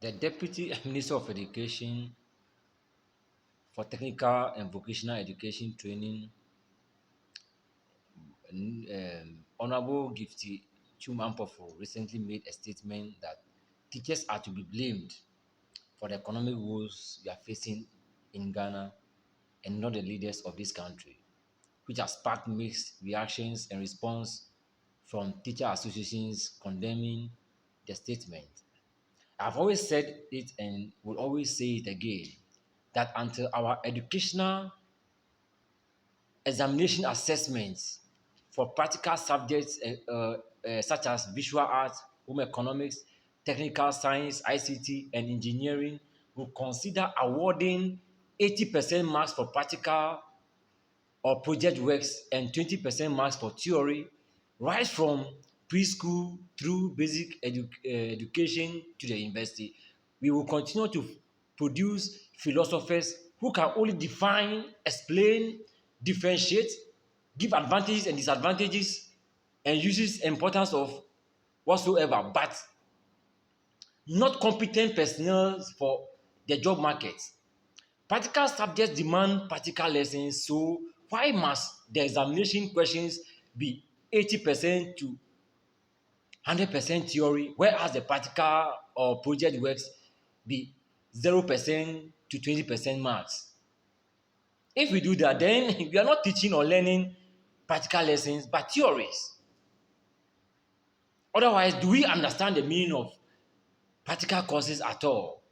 The Deputy Minister of Education for Technical and Vocational Education Training, Honorable Gifty Chumampofo, recently made a statement that teachers are to be blamed for the economic woes we are facing in Ghana and not the leaders of this country, which has sparked mixed reactions and response from teacher associations condemning the statement. I've always said it and will always say it again that until our educational examination assessments for practical subjects such as visual arts, home economics, technical science, ICT, and engineering will consider awarding 80% marks for practical or project works and 20% marks for theory, right from preschool through basic education to the university. We will continue to produce philosophers who can only define, explain, differentiate, give advantages and disadvantages, and uses importance of whatsoever, but not competent personnel for the job market. Practical subjects demand practical lessons, so why must the examination questions be 80% to 100% theory, whereas the practical or project works be 0% to 20% marks? If we do that, then we are not teaching or learning practical lessons but theories. Otherwise, do we understand the meaning of practical courses at all?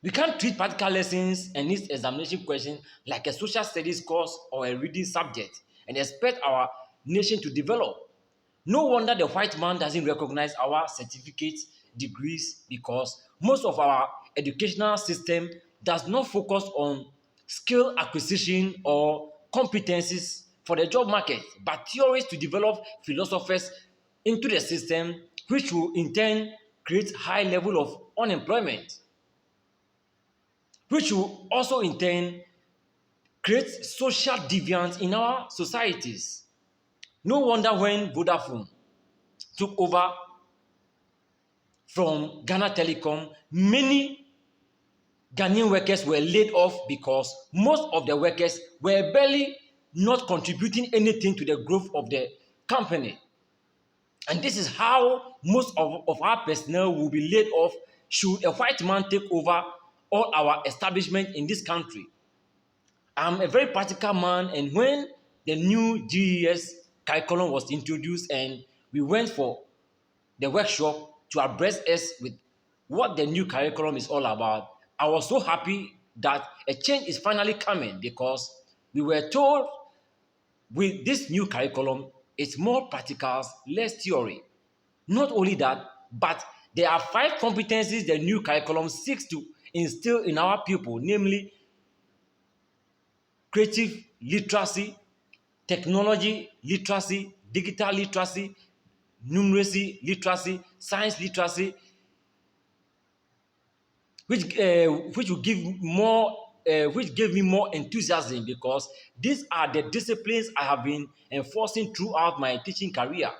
We can't treat practical lessons and these examination questions like a social studies course or a reading subject and expect our nation to develop. No wonder the white man doesn't recognize our certificates, degrees, because most of our educational system does not focus on skill acquisition or competencies for the job market, but theories to develop philosophers into the system, which will in turn create high level of unemployment, which will also in turn create social deviance in our societies. No wonder when Vodafone took over from Ghana Telecom, many Ghanaian workers were laid off because most of the workers were barely not contributing anything to the growth of the company. And this is how most of our personnel will be laid off should a white man take over all our establishment in this country. I'm a very practical man, and when the new GES curriculum was introduced and we went for the workshop to abreast us with what the new curriculum is all about, I was so happy that a change is finally coming because we were told with this new curriculum, it's more practicals, less theory. Not only that, but there are 5 competencies the new curriculum seeks to instill in our people, namely creative literacy, technology literacy, digital literacy, numeracy literacy, science literacy, which will give more, which gave me more enthusiasm because these are the disciplines I have been enforcing throughout my teaching career,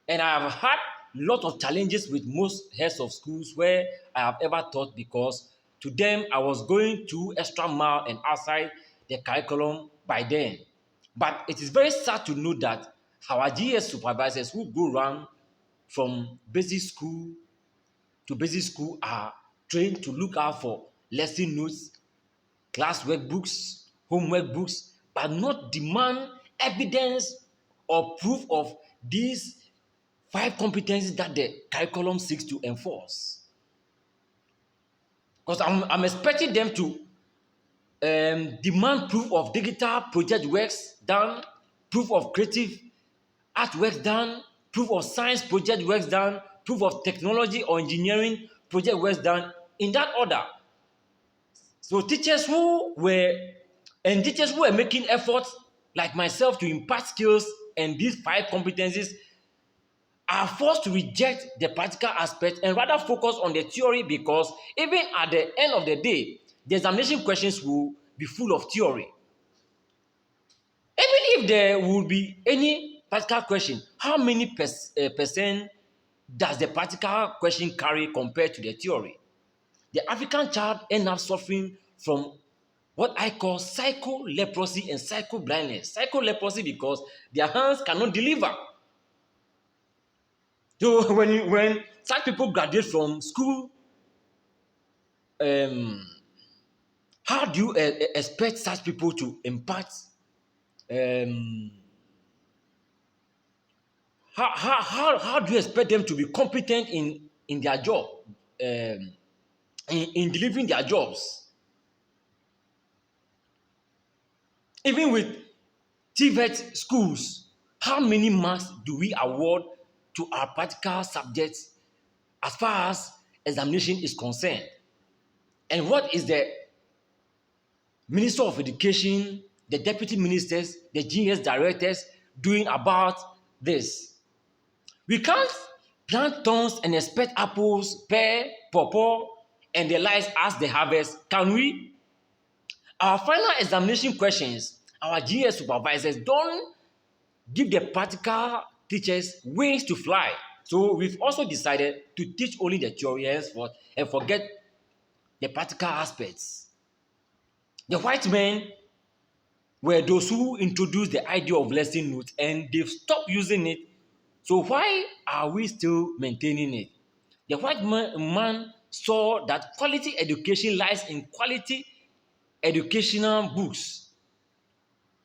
and I have had lot of challenges with most heads of schools where I have ever taught because to them I was going too extra mile and outside the curriculum by then. But it is very sad to know that our GS supervisors who go around from basic school to basic school are trained to look out for lesson notes, class workbooks, homework books, but not demand evidence or proof of these 5 competencies that the curriculum seeks to enforce. Because I'm expecting them to demand proof of digital project works done, proof of creative artworks done, proof of science project works done, proof of technology or engineering project works done in that order. So teachers who were making efforts like myself to impart skills and these 5 competencies are forced to reject the practical aspect and rather focus on the theory because even at the end of the day, the examination questions will be full of theory. Even if there would be any practical question, how many percent does the practical question carry compared to the theory? The African child ends up suffering from what I call psycho leprosy and psycho blindness. Psycho leprosy because their hands cannot deliver. So when such people graduate from school, um, how do you expect such people to impact? Um, how do you expect them to be competent in their job, in delivering their jobs? Even with TVET schools, how many marks do we award to our practical subjects as far as examination is concerned? And what is the Minister of Education, the deputy ministers, the GS directors doing about this? We can't plant thorns and expect apples, pear, pawpaw, and the likes as the harvest, can we? Our final examination questions, our GS supervisors don't give the practical teachers wings to fly. So we've also decided to teach only the theory henceforth and forget the practical aspects. The white men were those who introduced the idea of lesson notes and they've stopped using it. So why are we still maintaining it? The white man saw that quality education lies in quality educational books.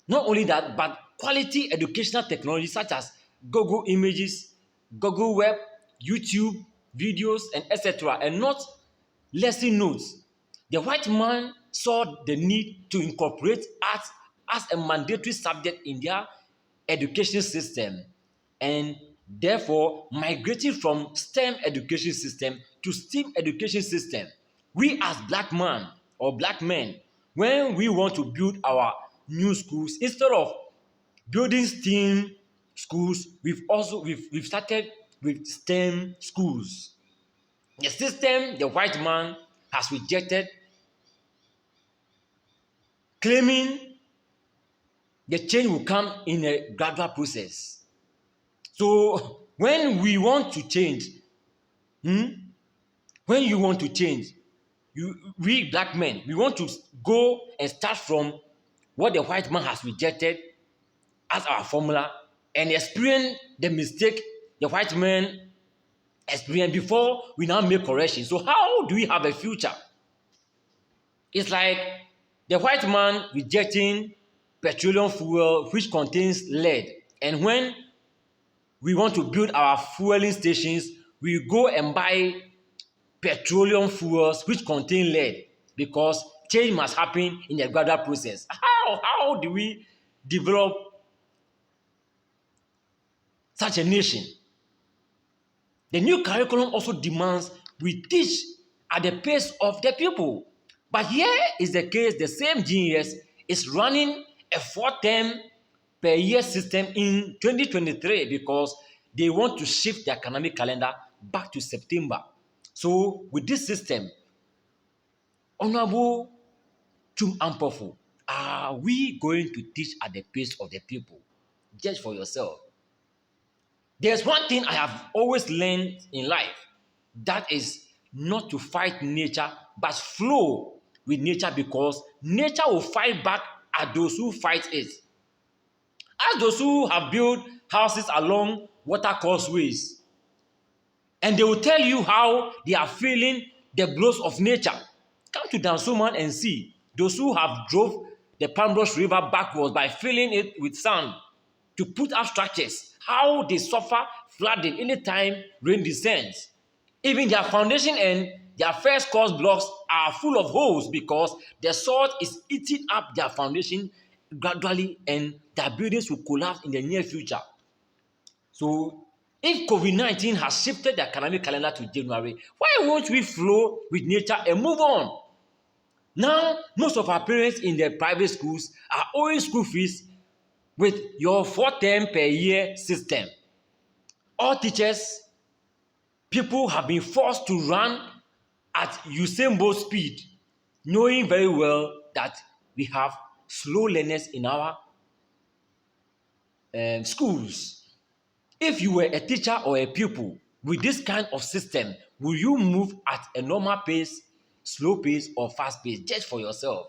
Not only that, but quality educational technology such as Google Images, Google Web, YouTube videos, and etc., and not lesson notes. The white man saw the need to incorporate art as a mandatory subject in their education system and therefore migrating from STEM education system to STEAM education system. We as black man or black men, when we want to build our new schools, instead of building STEAM schools, we've started with STEM schools. The system the white man has rejected, claiming the change will come in a gradual process. So when we want to change, when you want to change, we black men, we want to go and start from what the white man has rejected as our formula and experience the mistake the white man experienced before we now make correction. So how do we have a future? It's like the white man rejecting petroleum fuel which contains lead. And when we want to build our fueling stations, we go and buy petroleum fuels which contain lead because change must happen in a gradual process. How do we develop such a nation? The new curriculum also demands we teach at the pace of the people. But here is the case, the same genius is running a 4-term per year system in 2023 because they want to shift the academic calendar back to September. So with this system, Honorable Chum Ampofu, are we going to teach at the pace of the people? Judge for yourself. There's one thing I have always learned in life, that is not to fight nature, but flow with nature because nature will fight back at those who fight it. As those who have built houses along water causeways, and they will tell you how they are feeling the blows of nature. Come to Dansoman and see those who have drove the Pambros River backwards by filling it with sand to put up structures, how they suffer flooding anytime rain descends. Even their foundation and their first course blocks are full of holes because the salt is eating up their foundation gradually and their buildings will collapse in the near future. So if COVID-19 has shifted the academic calendar to January, why won't we flow with nature and move on? Now, most of our parents in the private schools are owing school fees with your 4-term per year system. All teachers, people have been forced to run at Usain Bolt speed, knowing very well that we have slow learners in our schools. If you were a teacher or a pupil, with this kind of system, will you move at a normal pace, slow pace, or fast pace? Judge for yourself,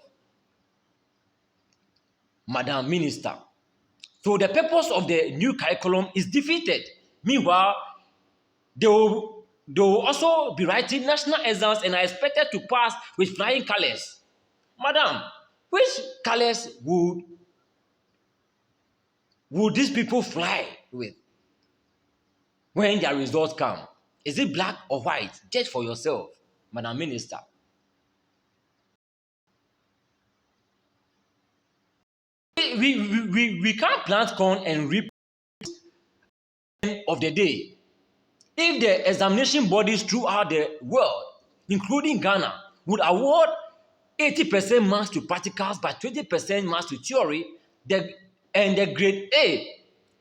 Madam Minister. So the purpose of the new curriculum is defeated. Meanwhile, they will also be writing national exams and are expected to pass with flying colors. Madam, which colors would these people fly with when their results come? Is it black or white? Judge for yourself, Madam Minister. We can't plant corn and reap of the day. If the examination bodies throughout the world, including Ghana, would award 80% marks to practicals but 20% marks to theory, and the grade A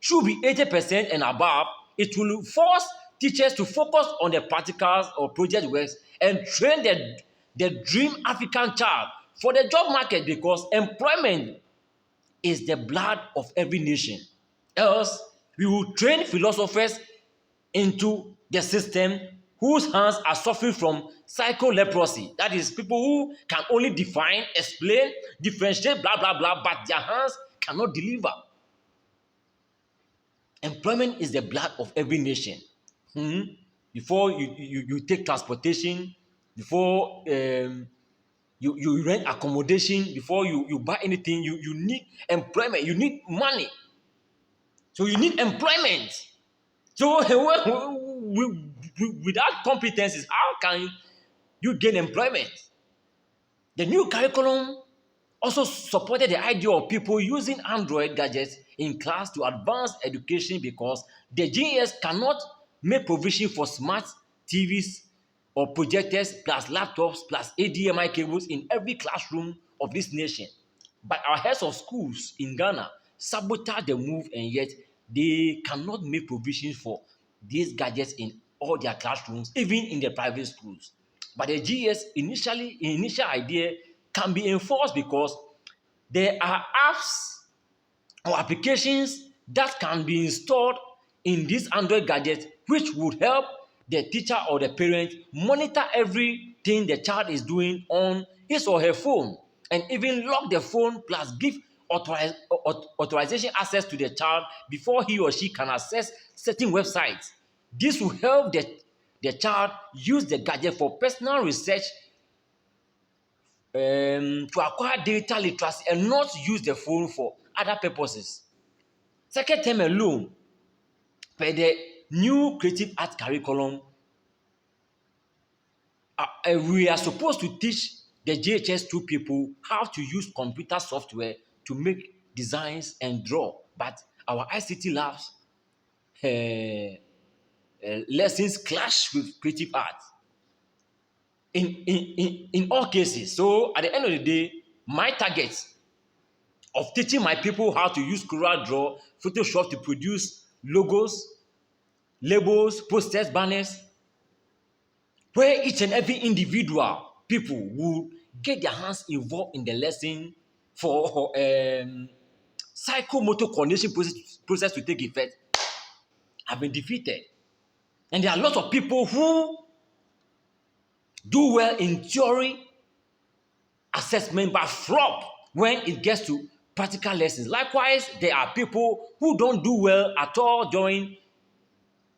should be 80% and above, it will force teachers to focus on the practicals or project works and train the dream African child for the job market, because employment is the blood of every nation. Else, we will train philosophers into the system whose hands are suffering from psycho-leprosy. That is, people who can only define, explain, differentiate, blah, blah, blah, but their hands cannot deliver. Employment is the blood of every nation. Before you take transportation, before you rent accommodation, before you buy anything, you need employment, you need money. So you need employment. So without competencies, how can you gain employment? The new curriculum also supported the idea of people using Android gadgets in class to advance education, because the GES cannot make provision for smart TVs or projectors plus laptops plus HDMI cables in every classroom of this nation. But our heads of schools in Ghana sabotage the move, and yet they cannot make provisions for these gadgets in all their classrooms, even in the private schools. But the GES initial idea can be enforced, because there are apps or applications that can be installed in these Android gadgets, which would help the teacher or the parent monitor everything the child is doing on his or her phone, and even lock the phone plus give authorization access to the child before he or she can access certain websites. This will help the child use the gadget for personal research, to acquire data literacy, and not use the phone for other purposes. Second term alone, per the new creative arts curriculum, we are supposed to teach the JHS2 people how to use computer software to make designs and draw. But our ICT labs lessons clash with creative arts in all cases. So at the end of the day, my target of teaching my people how to use Corel Draw, Photoshop to produce logos, labels, posters, banners, where each and every individual people will get their hands involved in the lesson for psychomotor coordination process to take effect, have been defeated. And there are lots of people who do well in theory assessment but flop when it gets to practical lessons. Likewise, there are people who don't do well at all during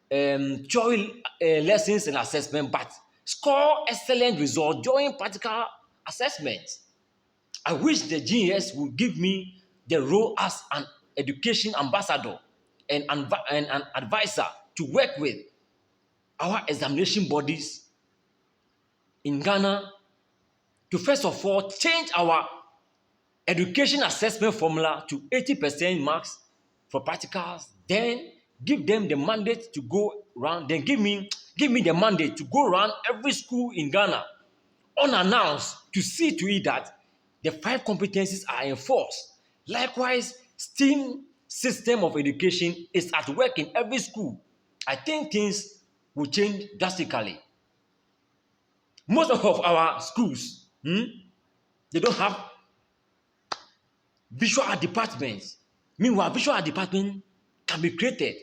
theory lessons and assessment, but score excellent results during practical assessments. I wish the GES would give me the role as an education ambassador and an advisor to work with our examination bodies in Ghana to, first of all, change our education assessment formula to 80% marks for practicals, then give them the mandate to go around, then give me the mandate to go around every school in Ghana unannounced to see to it that the 5 competencies are enforced. Likewise, STEAM system of education is at work in every school. I think things will change drastically. Most of our schools, they don't have visual art departments. Meanwhile, visual art department can be created.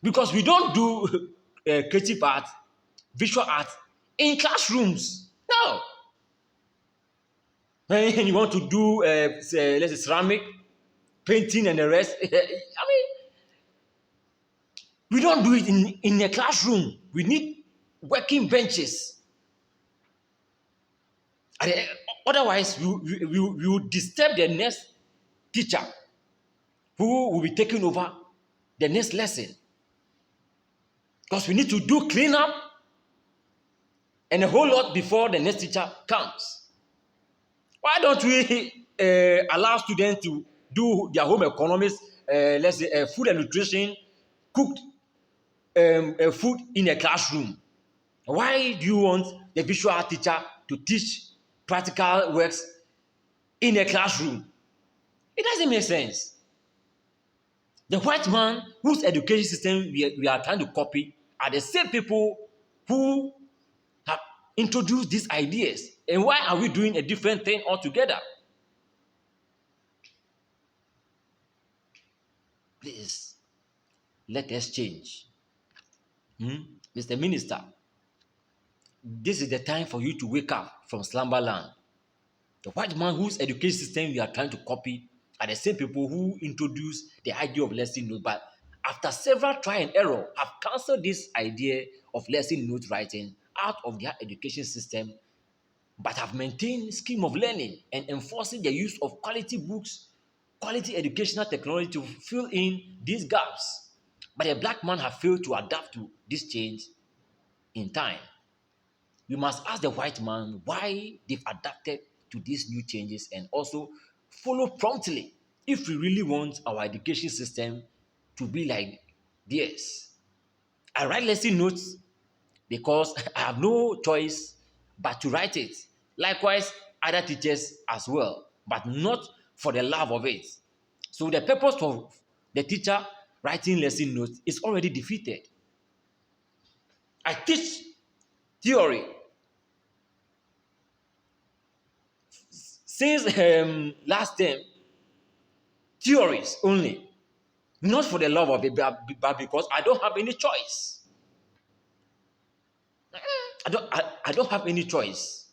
Because we don't do creative art, visual art in classrooms. No. When you want to do, say, let's say, ceramic, painting, and the rest, I mean, we don't do it in a classroom. We need working benches. Otherwise, we will disturb the next teacher who will be taking over the next lesson. Because we need to do cleanup and a whole lot before the next teacher comes. Why don't we allow students to do their home economics, let's say food and nutrition, cooked food in a classroom? Why do you want the visual art teacher to teach practical works in a classroom? It doesn't make sense. The white man whose education system we are trying to copy are the same people who have introduced these ideas. And why are we doing a different thing altogether? Please, let us change. Mr. Minister, this is the time for you to wake up from slumberland. The white man whose education system we are trying to copy are the same people who introduced the idea of lesson notes, but after several try and error, have cancelled this idea of lesson note writing out of their education system, but have maintained scheme of learning and enforcing the use of quality books, quality educational technology to fill in these gaps. But the black man have failed to adapt to this change in time. We must ask the white man why they've adapted to these new changes and also follow promptly if we really want our education system to be like theirs. I write lesson notes because I have no choice but to write it. Likewise, other teachers as well, but not for the love of it. So the purpose of the teacher writing lesson notes is already defeated. I teach theory. Since last term, theories only. Not for the love of it, but because I don't have any choice. I don't have any choice.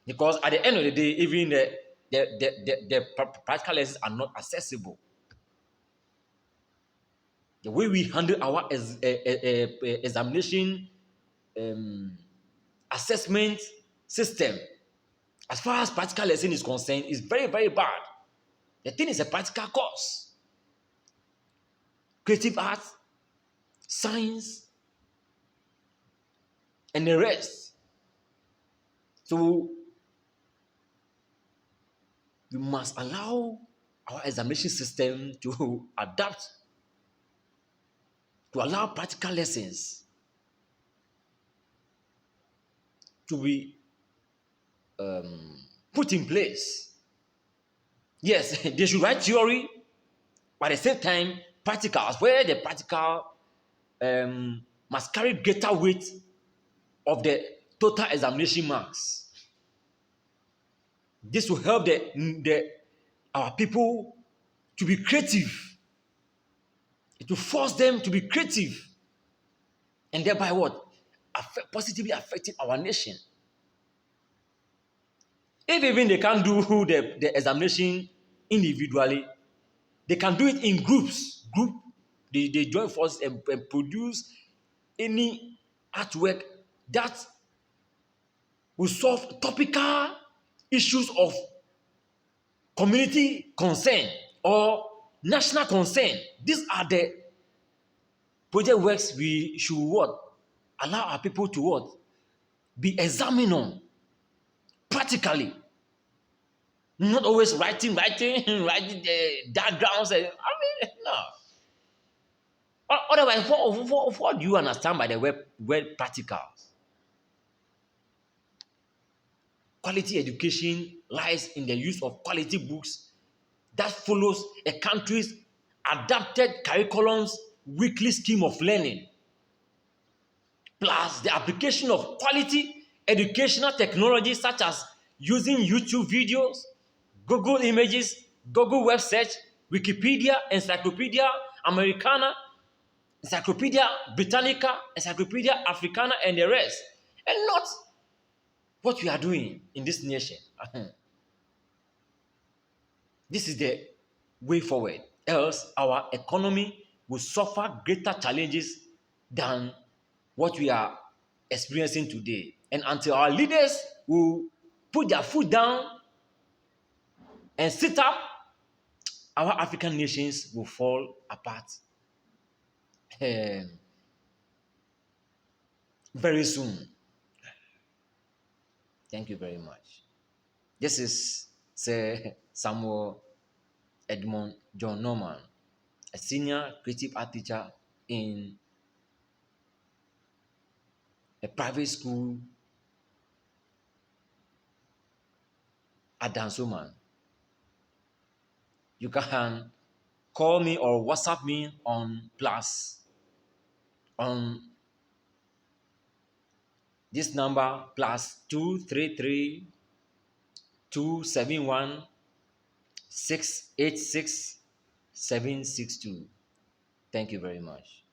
Because at the end of the day, even the practical lessons are not accessible. The way we handle our examination assessment system, as far as practical lesson is concerned, is very, very bad. The thing is a practical course. Creative arts, science, and the rest. So we must allow our examination system to adapt, to allow practical lessons to be put in place. Yes, they should write theory, but at the same time, practicals, where the practical must carry greater weight of the total examination marks. This will help our people to be creative. It will force them to be creative, and thereby what? Positively affecting our nation. If even they can't do the examination individually, they can do it in groups. They join forces and produce any artwork that will solve topical issues of community concern or national concern. These are the project works we should what? Allow our people to what? Be examined on practically. Not always writing the diagrams. I mean, no. Otherwise, what do you understand by the word practicals? Quality education lies in the use of quality books that follows a country's adapted curriculum's weekly scheme of learning, plus the application of quality educational technologies such as using YouTube videos, Google Images, Google Web Search, Wikipedia, Encyclopedia Americana, Encyclopedia Britannica, Encyclopedia Africana, and the rest, and not what we are doing in this nation. This is the way forward. Else, our economy will suffer greater challenges than what we are experiencing today. And until our leaders will put their foot down and sit up, our African nations will fall apart very soon. Thank you very much. This is Sir Samuel Edmund John Norman, a senior creative art teacher in a private school at Dansoman. You can call me or WhatsApp me on this number +233 271 686 762. Thank you very much.